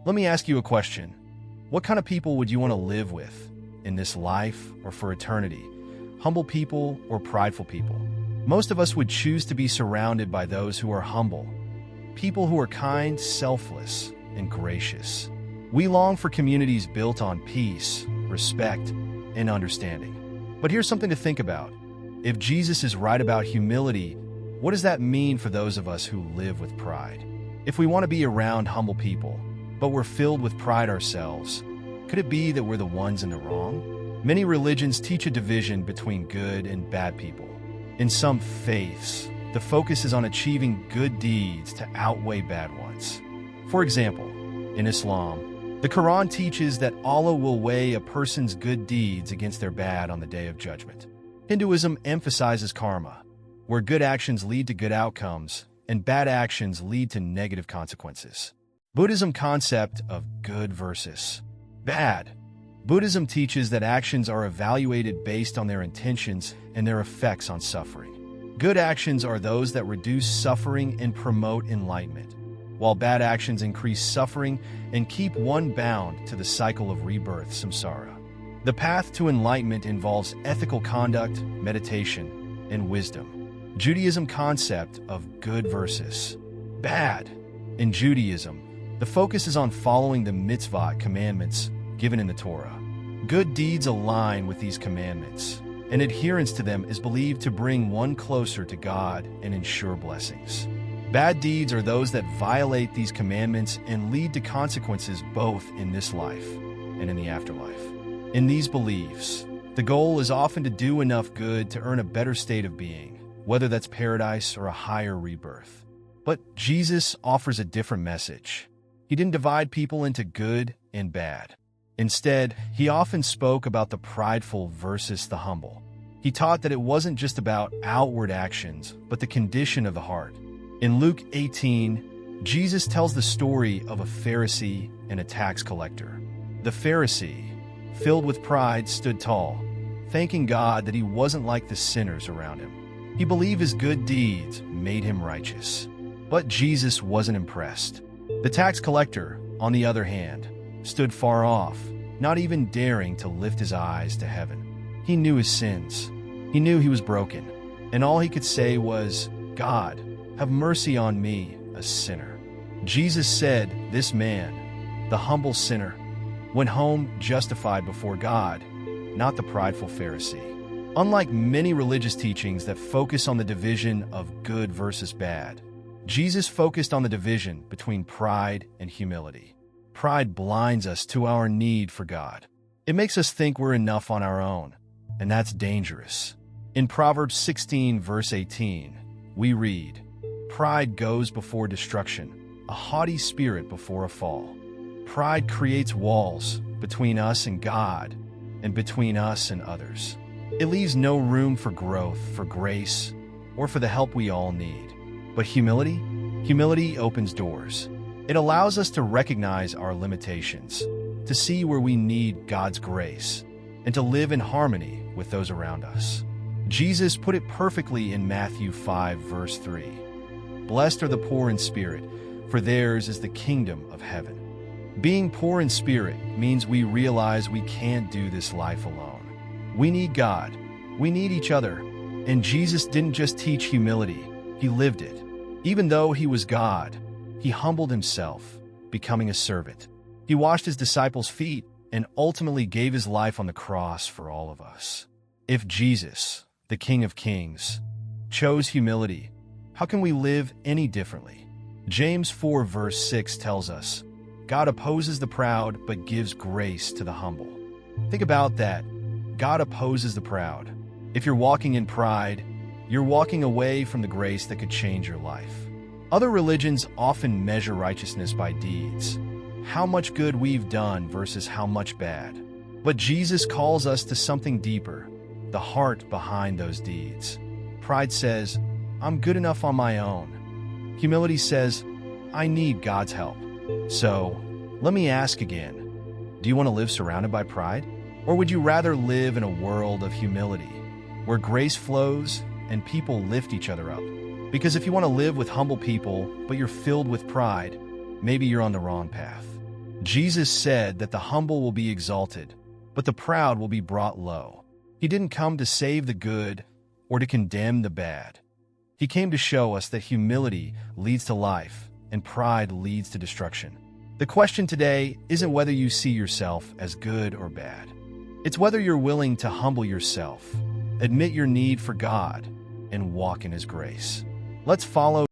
Let me ask you a question. What kind of people would you want to live with in this life or for eternity? Humble people or prideful people? Most of us would choose to be surrounded by those who are humble, people who are kind, selfless, and gracious. We long for communities built on peace, respect, and understanding. But here's something to think about. If Jesus is right about humility, what does that mean for those of us who live with pride? If we want to be around humble people, but we're filled with pride ourselves, could it be that we're the ones in the wrong? Many religions teach a division between good and bad people. In some faiths, the focus is on achieving good deeds to outweigh bad ones. For example, in Islam, the Quran teaches that Allah will weigh a person's good deeds against their bad on the Day of Judgment. Hinduism emphasizes karma, where good actions lead to good outcomes and bad actions lead to negative consequences. Buddhism concept of good versus bad. Buddhism teaches that actions are evaluated based on their intentions and their effects on suffering. Good actions are those that reduce suffering and promote enlightenment, while bad actions increase suffering and keep one bound to the cycle of rebirth, samsara. The path to enlightenment involves ethical conduct, meditation, and wisdom. Judaism concept of good versus bad. In Judaism, the focus is on following the mitzvot commandments given in the Torah. Good deeds align with these commandments, and adherence to them is believed to bring one closer to God and ensure blessings. Bad deeds are those that violate these commandments and lead to consequences both in this life and in the afterlife. In these beliefs, the goal is often to do enough good to earn a better state of being, whether that's paradise or a higher rebirth. But Jesus offers a different message. He didn't divide people into good and bad. Instead, he often spoke about the prideful versus the humble. He taught that it wasn't just about outward actions, but the condition of the heart. In Luke 18, Jesus tells the story of a Pharisee and a tax collector. The Pharisee, filled with pride, stood tall, thanking God that he wasn't like the sinners around him. He believed his good deeds made him righteous. But Jesus wasn't impressed. The tax collector, on the other hand, stood far off, not even daring to lift his eyes to heaven. He knew his sins. He knew he was broken, and all he could say was, "God, have mercy on me, a sinner." Jesus said, this man, the humble sinner, went home justified before God, not the prideful Pharisee. Unlike many religious teachings that focus on the division of good versus bad, Jesus focused on the division between pride and humility. Pride blinds us to our need for God. It makes us think we're enough on our own, and that's dangerous. In Proverbs 16, verse 18, we read, "Pride goes before destruction, a haughty spirit before a fall." Pride creates walls between us and God and between us and others. It leaves no room for growth, for grace, or for the help we all need. But humility opens doors. It allows us to recognize our limitations, to see where we need God's grace, and to live in harmony with those around us. Jesus put it perfectly in Matthew 5, verse 3. "Blessed are the poor in spirit, for theirs is the kingdom of heaven." Being poor in spirit means we realize we can't do this life alone. We need God. We need each other. And Jesus didn't just teach humility, he lived it. Even though he was God, he humbled himself, becoming a servant. He washed his disciples' feet and ultimately gave his life on the cross for all of us. If Jesus, the King of Kings, chose humility, how can we live any differently? James 4, verse 6 tells us, "God opposes the proud but gives grace to the humble." Think about that. God opposes the proud. If you're walking in pride, you're walking away from the grace that could change your life. Other religions often measure righteousness by deeds, how much good we've done versus how much bad. But Jesus calls us to something deeper, the heart behind those deeds. Pride says, "I'm good enough on my own." Humility says, "I need God's help." So, let me ask again, do you want to live surrounded by pride? Or would you rather live in a world of humility, where grace flows and people lift each other up? Because if you want to live with humble people, but you're filled with pride, maybe you're on the wrong path. Jesus said that the humble will be exalted, but the proud will be brought low. He didn't come to save the good or to condemn the bad. He came to show us that humility leads to life and pride leads to destruction. The question today isn't whether you see yourself as good or bad. It's whether you're willing to humble yourself, admit your need for God, and walk in His grace. Let's follow